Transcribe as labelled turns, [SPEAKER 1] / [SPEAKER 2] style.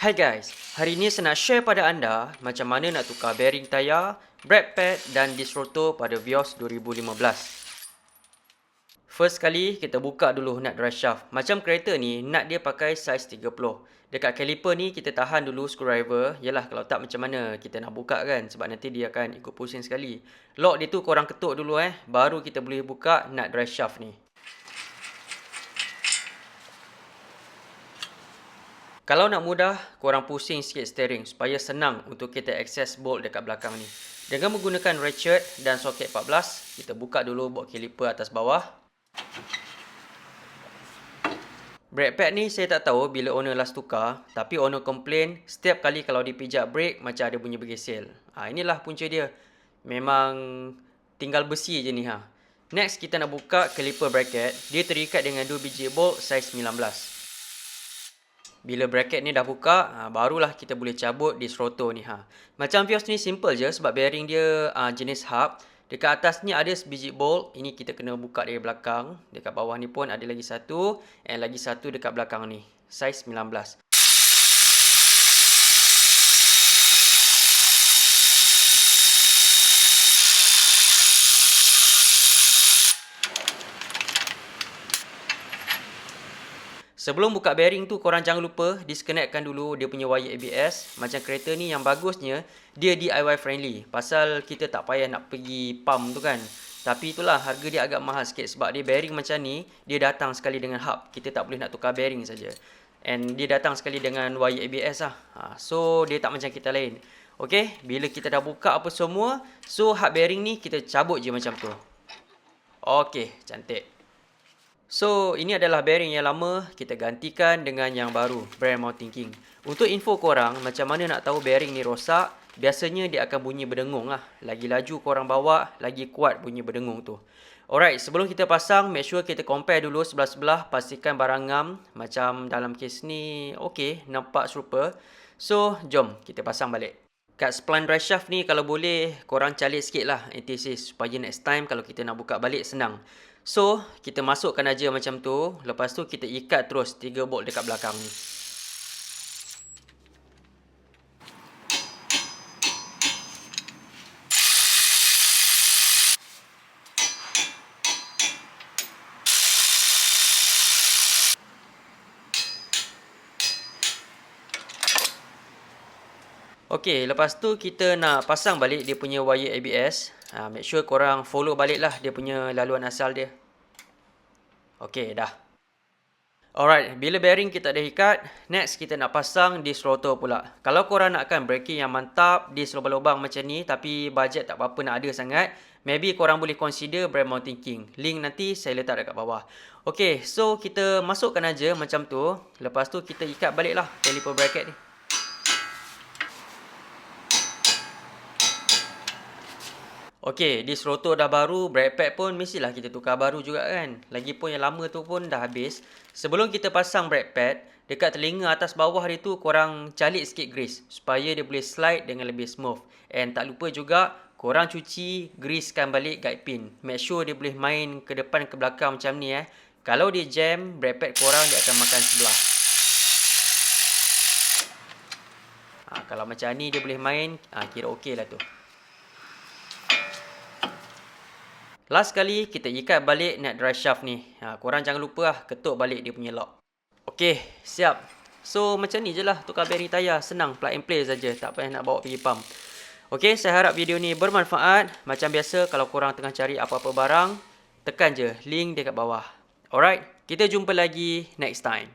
[SPEAKER 1] Hai guys, hari ini saya nak share pada anda macam mana nak tukar bearing tayar, brake pad dan disc rotor pada Vios 2015. First kali kita buka dulu nut drive shaft. Macam kereta ni, nut dia pakai saiz 30. Dekat caliper ni kita tahan dulu screwdriver. Yalah kalau tak macam mana kita nak buka kan, sebab nanti dia akan ikut pusing sekali. Lock dia tu korang ketuk dulu baru kita boleh buka nut drive shaft ni. Kalau nak mudah, korang pusing sikit steering supaya senang untuk kita access bolt dekat belakang ni. Dengan menggunakan ratchet dan soket 14, kita buka dulu bolt caliper atas bawah. Brake pad ni saya tak tahu bila owner last tukar, tapi owner complain setiap kali kalau dipijak brake macam ada bunyi bergesel. Inilah punca dia. Memang tinggal besi je ni Next kita nak buka caliper bracket. Dia terikat dengan 2 biji bolt saiz 19. Bila bracket ni dah buka, barulah kita boleh cabut disc rotor ni Macam Vios ni simple je sebab bearing dia jenis hub. Dekat atas ni ada sebiji bolt. Ini kita kena buka dari belakang. Dekat bawah ni pun ada lagi satu. And lagi satu dekat belakang ni. Saiz 19. Sebelum buka bearing tu, korang jangan lupa disconnectkan dulu dia punya wire ABS. Macam kereta ni yang bagusnya, dia DIY friendly. Pasal kita tak payah nak pergi pump tu kan. Tapi itulah, harga dia agak mahal sikit. Sebab dia bearing macam ni, dia datang sekali dengan hub. Kita tak boleh nak tukar bearing saja. And dia datang sekali dengan wire ABS So, dia tak macam kita lain. Okay, bila kita dah buka apa semua, so hub bearing ni kita cabut je macam tu. Okay, cantik. So, ini adalah bearing yang lama, kita gantikan dengan yang baru, brand Mountain King. Untuk info korang, macam mana nak tahu bearing ni rosak, biasanya dia akan bunyi berdengung Lagi laju korang bawa, lagi kuat bunyi berdengung tu. Alright, sebelum kita pasang, make sure kita compare dulu sebelah-sebelah, pastikan barang ngam. Macam dalam kes ni, okay, nampak serupa. So, jom kita pasang balik. Kat spline drive shaft ni, kalau boleh, korang calik sikit lah anti-seize, supaya next time kalau kita nak buka balik, senang. So, kita masukkan aja macam tu. Lepas tu kita ikat terus 3 bolt dekat belakang ni. Okey, lepas tu kita nak pasang balik dia punya wire ABS. Make sure korang follow balik lah dia punya laluan asal dia. Okey, dah. Alright, bila bearing kita dah ikat, next kita nak pasang disc rotor pula. Kalau korang nakkan braking yang mantap, disc lubang-lubang macam ni, tapi budget tak apa-apa nak ada sangat, maybe korang boleh consider brand Mountain King. Link nanti saya letak dekat bawah. Okey, so kita masukkan aja macam tu. Lepas tu kita ikat balik lah caliper bracket ni. Okey, disc rotor dah baru, brake pad pun mestilah kita tukar baru juga kan. Lagipun yang lama tu pun dah habis. Sebelum kita pasang brake pad, dekat telinga atas bawah dia tu korang calik sikit grease supaya dia boleh slide dengan lebih smooth. And tak lupa juga korang cuci, greasekan balik guide pin. Make sure dia boleh main ke depan ke belakang macam ni Kalau dia jam, brake pad korang dia akan makan sebelah. Kalau macam ni dia boleh main, kira okey lah tu. Last kali kita ikat balik nut drive shaft ni. Korang jangan lupa ketuk balik dia punya lock. Okey, siap. So macam ni je lah tukar bearing tayar. Senang, plug and play saja. Tak payah nak bawa pergi pump. Okey, saya harap video ni bermanfaat. Macam biasa kalau korang tengah cari apa-apa barang, tekan je link dekat bawah. Alright, kita jumpa lagi next time.